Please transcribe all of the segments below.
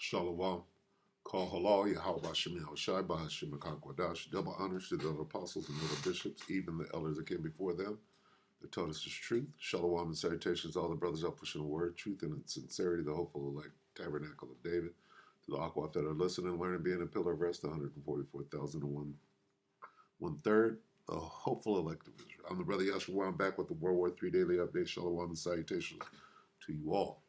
Shalom. Call halal Yahweh Shem Shai Bahashim Kwadash. Double honors to the other apostles and other bishops, even the elders that came before them. They taught us this truth. Shalom and salutations to all the brothers up pushing the word, truth and sincerity, the hopeful elect tabernacle of David. To the Aquat that are listening, learning, being a pillar of rest, 144,001 1/3. The hopeful elect of Israel. I'm the brother Yahshua. I'm back with the WW3 Daily update. Shalom and salutations to you all.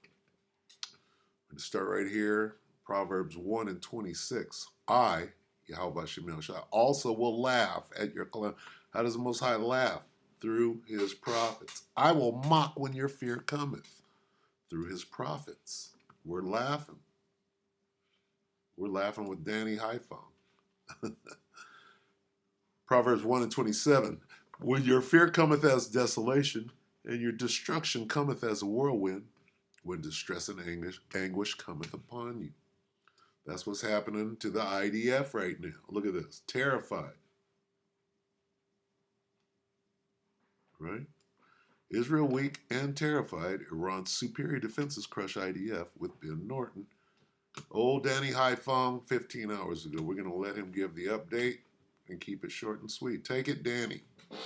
I'm going to start right here. Proverbs 1 and 26. I, Yahweh Shem Shai, also will laugh at your calamity. How does the Most High laugh? Through his prophets. I will mock when your fear cometh. Through his prophets. We're laughing. We're laughing with Danny Haiphong. Proverbs 1 and 27. When your fear cometh as desolation, and your destruction cometh as a whirlwind, when distress and anguish cometh upon you. That's what's happening to the IDF right now. Look at this. Terrified. Right? Israel weak and terrified. Iran's superior defenses crush IDF with Ben Norton. Old Danny Haiphong, 15 hours ago. We're going to let him give the update and keep it short and sweet. Take it, Danny.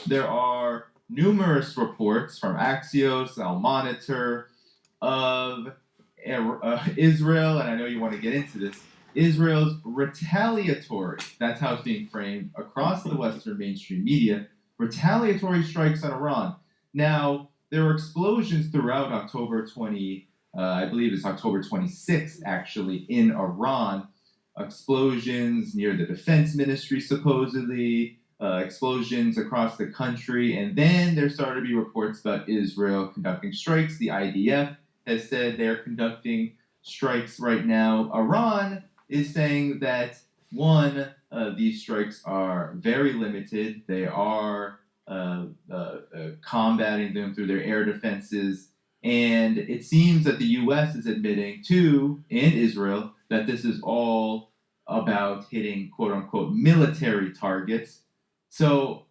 There are numerous reports from Axios, Al Monitor, of Israel, and I know you want to get into this, Israel's retaliatory, that's how it's being framed across the Western mainstream media, retaliatory strikes on Iran. Now, there were explosions throughout October 20, I believe it's October 26th, actually, in Iran. Explosions near the defense ministry, supposedly, explosions across the country, and then there started to be reports about Israel conducting strikes. The IDF has said they're conducting strikes right now. Iran is saying that, one, these strikes are very limited. They are combating them through their air defenses. And it seems that the U.S. is admitting, too, in Israel, that this is all about hitting, quote-unquote, military targets. So,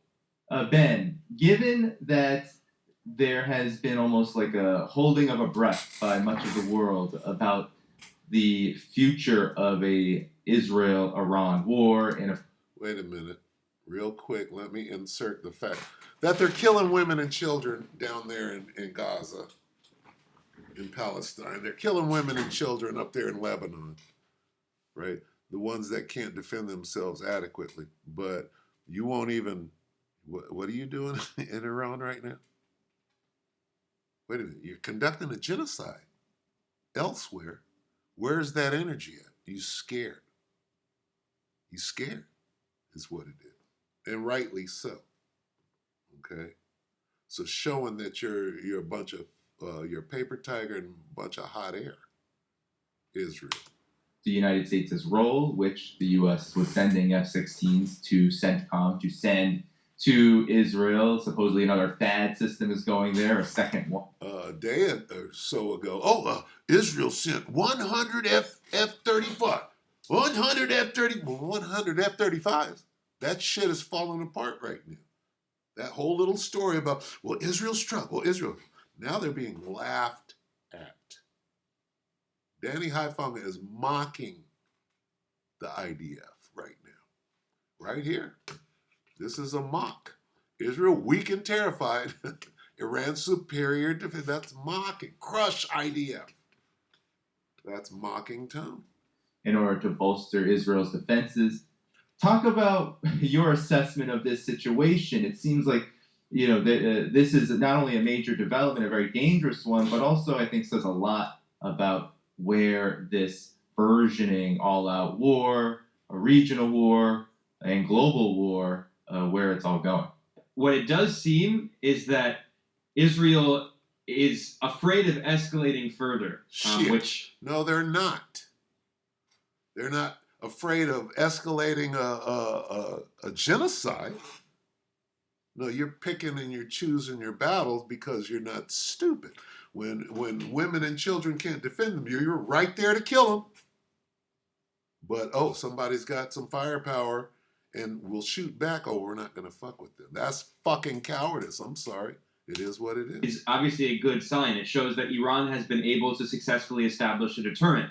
Ben, given that there has been almost like a holding of a breath by much of the world about the future of a Israel-Iran war and a... Wait a minute. Real quick, let me insert the fact that they're killing women and children down there in Gaza, in Palestine. They're killing women and children up there in Lebanon, right? The ones that can't defend themselves adequately. But you won't even... What are you doing in Iran right now? Wait a minute. You're conducting a genocide elsewhere. Where's that energy at? You scared. You scared is what it is. And rightly so. Okay? So showing that you're a bunch of, you're a paper tiger and a bunch of hot air. Israel. The United States' role, which the U.S. was sending F-16s to CENTCOM to send to Israel. Supposedly another THAAD system is going there, a second one. A day or so ago, Israel sent 100 F-35. 100 F-30, 100 F-35s. That shit is falling apart right now. That whole little story about, well, Israel struck. Well, Israel. Now they're being laughed at. Danny Haiphong is mocking the IDF right now. Right here. This is a mock. Israel weak and terrified. Iran superior defense. That's mocking. Crush IDF. That's mocking tone. In order to bolster Israel's defenses. Talk about your assessment of this situation. It seems like, this is not only a major development, a very dangerous one, but also I think says a lot about where this burgeoning all-out war, a regional war, and global war, where it's all going. What it does seem is that Israel is afraid of escalating further. No, they're not. They're not afraid of escalating a genocide. No, you're picking and you're choosing your battles because you're not stupid. When women and children can't defend them, you're right there to kill them. But, somebody's got some firepower and we'll shoot back. We're not going to fuck with them. That's fucking cowardice. I'm sorry. It is what it is. It's obviously a good sign. It shows that Iran has been able to successfully establish a deterrent.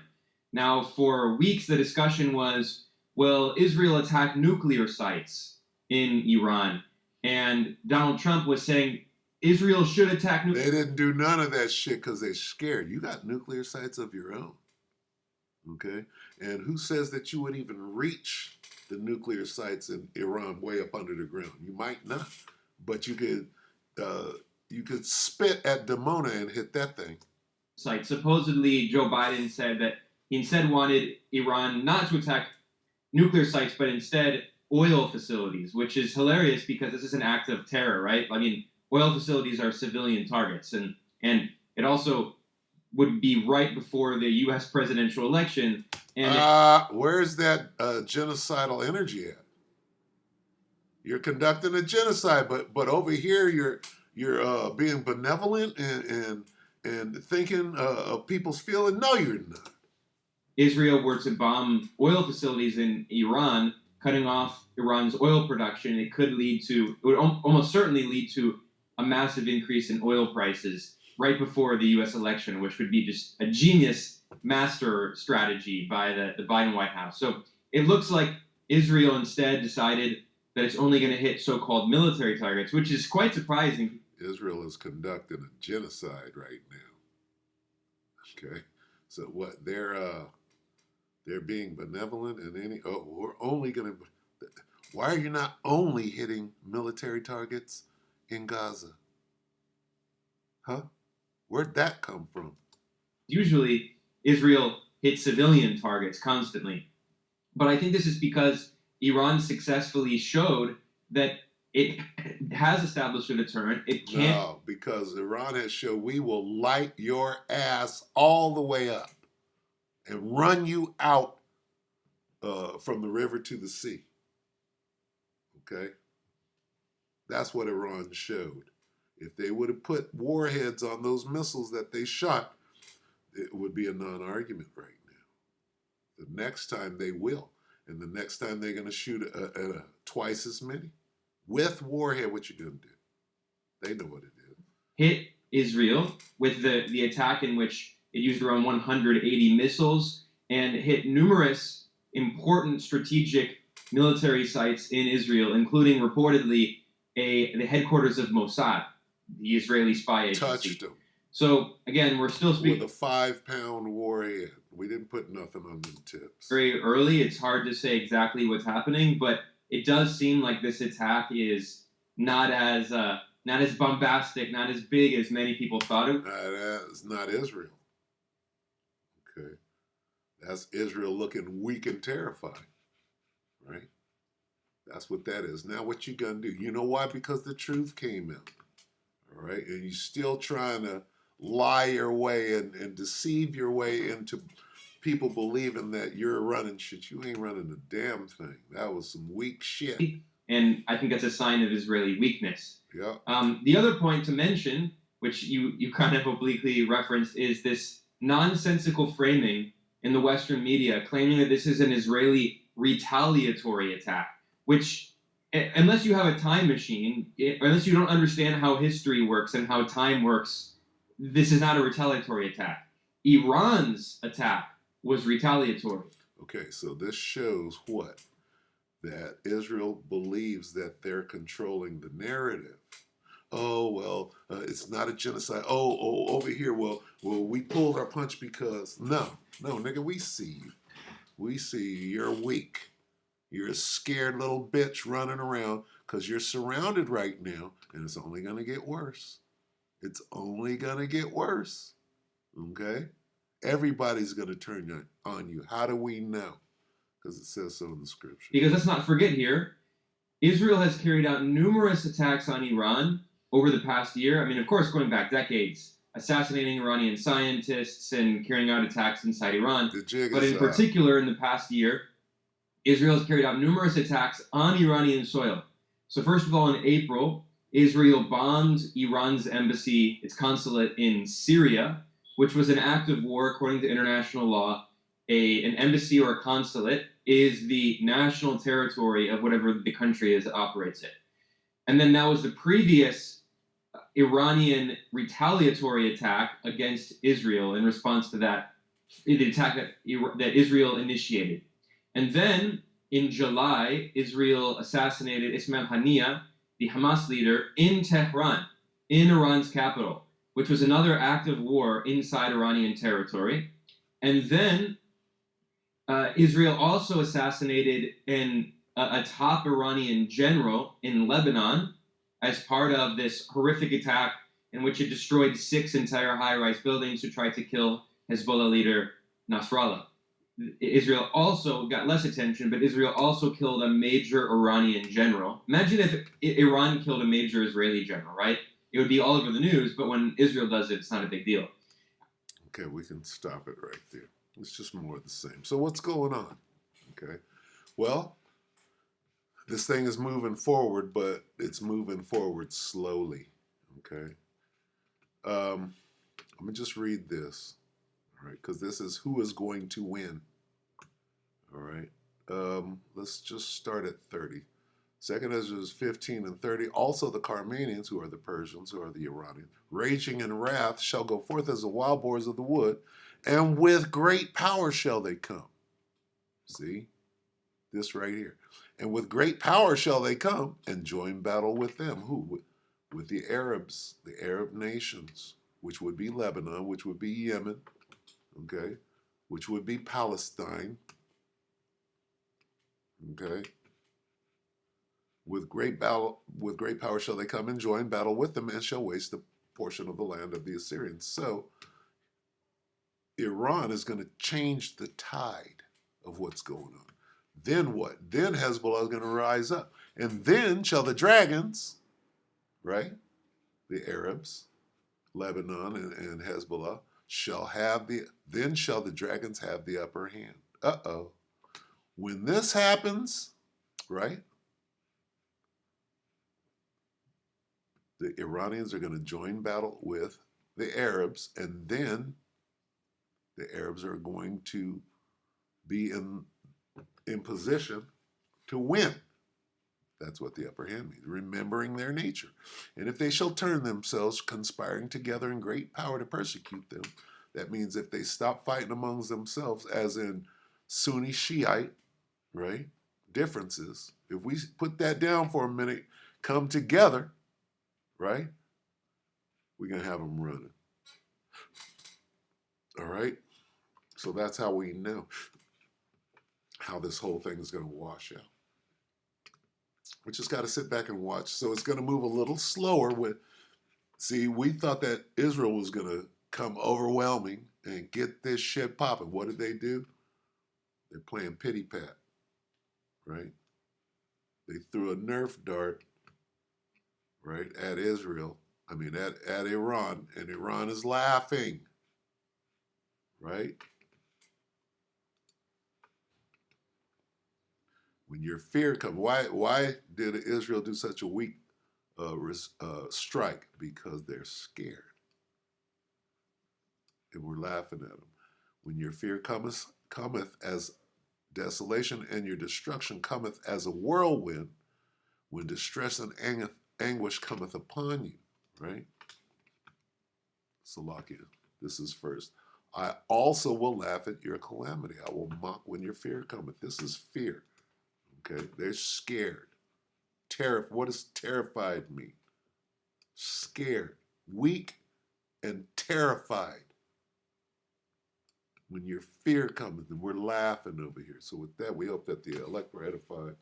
Now, for weeks, the discussion was, will Israel attack nuclear sites in Iran? And Donald Trump was saying Israel should attack They didn't do none of that shit because they're scared. You got nuclear sites of your own. Okay? And who says that you would even reach the nuclear sites in Iran way up under the ground? You might not. But you could spit at Dimona and hit that thing. site. Supposedly, Joe Biden said that he instead wanted Iran not to attack nuclear sites, but instead oil facilities, which is hilarious because this is an act of terror, right? I mean, oil facilities are civilian targets, and it also would be right before the U.S. presidential election. And where's that genocidal energy at? You're conducting a genocide, but over here you're being benevolent and thinking of people's feelings. No, you're not. Israel were to bomb oil facilities in Iran, cutting off Iran's oil production, it would almost certainly lead to a massive increase in oil prices right before the U.S. election, which would be just a genius master strategy by the Biden White House. So it looks like Israel instead decided that it's only going to hit so-called military targets, which is quite surprising. Israel is conducting a genocide right now. Okay, so what they're being benevolent and we're only going to. Why are you not only hitting military targets in Gaza? Huh? Where'd that come from? Usually, Israel hits civilian targets constantly. But I think this is because Iran successfully showed that it has established a deterrent. It can't. No, because Iran has shown we will light your ass all the way up and run you out from the river to the sea. Okay? That's what Iran showed. If they would have put warheads on those missiles that they shot, it would be a non-argument right now. The next time they will. And the next time they're going to shoot twice as many. With warhead, what you going to do? They know what it is. Hit Israel with the attack in which it used around 180 missiles and hit numerous important strategic military sites in Israel, including reportedly the headquarters of Mossad, the Israeli spy agency. Touched them. So again, we're still speaking with a 5-pound warhead. We didn't put nothing on them tips. Very early. It's hard to say exactly what's happening, but it does seem like this attack is not as bombastic, not as big as many people thought it. That's not Israel. Okay, that's Israel looking weak and terrified, right? That's what that is. Now, what you gonna do? You know why? Because the truth came out. All right, and you're still trying to lie your way and deceive your way into people believing that you're running shit. You ain't running a damn thing. That was some weak shit. And I think that's a sign of Israeli weakness. Yeah. The other point to mention, which you kind of obliquely referenced, is this nonsensical framing in the Western media claiming that this is an Israeli retaliatory attack, which, unless you have a time machine, unless you don't understand how history works and how time works, this is not a retaliatory attack. Iran's attack was retaliatory. Okay, so this shows what? That Israel believes that they're controlling the narrative. Oh, well, it's not a genocide. Oh, over here, well, we pulled our punch because... No, nigga, we see you. We see you. You're weak. You're a scared little bitch running around because you're surrounded right now, and it's only going to get worse. It's only going to get worse. Okay? Everybody's going to turn on you. How do we know? Because it says so in the scripture. Because let's not forget here, Israel has carried out numerous attacks on Iran over the past year. I mean, of course, going back decades, assassinating Iranian scientists and carrying out attacks inside Iran. But in particular, in the past year, Israel has carried out numerous attacks on Iranian soil. So first of all, in April, Israel bombed Iran's embassy, its consulate in Syria, which was an act of war according to international law. An embassy or a consulate is the national territory of whatever the country is that operates it. And then that was the previous Iranian retaliatory attack against Israel in response to that the attack that Israel initiated. And then in July, Israel assassinated Ismail Haniyeh, the Hamas leader, in Tehran, in Iran's capital, which was another act of war inside Iranian territory. And then Israel also assassinated a top Iranian general in Lebanon as part of this horrific attack in which it destroyed 6 entire high-rise buildings to try to kill Hezbollah leader Nasrallah. Israel also got less attention, but Israel also killed a major Iranian general. Imagine if Iran killed a major Israeli general, right? It would be all over the news, but when Israel does it, it's not a big deal. Okay, we can stop it right there. It's just more of the same. So what's going on? Okay, well, this thing is moving forward, but it's moving forward slowly. Okay, let me just read this. All right, because this is who is going to win. All right, let's just start at 30. Second Ezra is 15 and 30. Also the Carmanians, who are the Persians, who are the Iranians, raging in wrath, shall go forth as the wild boars of the wood, and with great power shall they come. See? This right here. And with great power shall they come and join battle with them. Who? With the Arabs, the Arab nations, which would be Lebanon, which would be Yemen, okay, which would be Palestine, okay. With great power shall they come and join battle with them, and shall waste a portion of the land of the Assyrians. So Iran is going to change the tide of what's going on. Then what? Then Hezbollah is going to rise up. And then shall the dragons, right? The Arabs, Lebanon and Hezbollah, then shall the dragons have the upper hand. Uh-oh. When this happens, right? The Iranians are going to join battle with the Arabs, and then the Arabs are going to be in position to win. That's what the upper hand means, remembering their nature. And if they shall turn themselves, conspiring together in great power to persecute them, that means if they stop fighting amongst themselves, as in Sunni Shiite, right, differences, if we put that down for a minute, come together, right, we're going to have them running. All right? So that's how we know how this whole thing is going to wash out. We just got to sit back and watch. So it's going to move a little slower. See, we thought that Israel was going to come overwhelming and get this shit popping. What did they do? They're playing pity pat, right? They threw a Nerf dart, right, at Israel. I mean, at Iran, and Iran is laughing, right? When your fear comes, why did Israel do such a weak strike? Because they're scared, and we're laughing at them. When your fear cometh as desolation, and your destruction cometh as a whirlwind, when distress and anguish cometh upon you, right? Salakia, this is first. I also will laugh at your calamity. I will mock when your fear cometh. This is fear. Okay, they're scared. What does terrified mean? Scared, weak, and terrified. When your fear comes, and we're laughing over here. So with that, we hope that the elect were edified.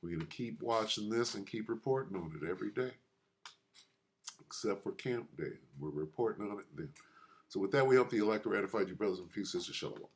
We're going to keep watching this and keep reporting on it every day, except for camp day. We're reporting on it then. So with that, we hope the elect were edified. Your brothers and few sisters, shalom.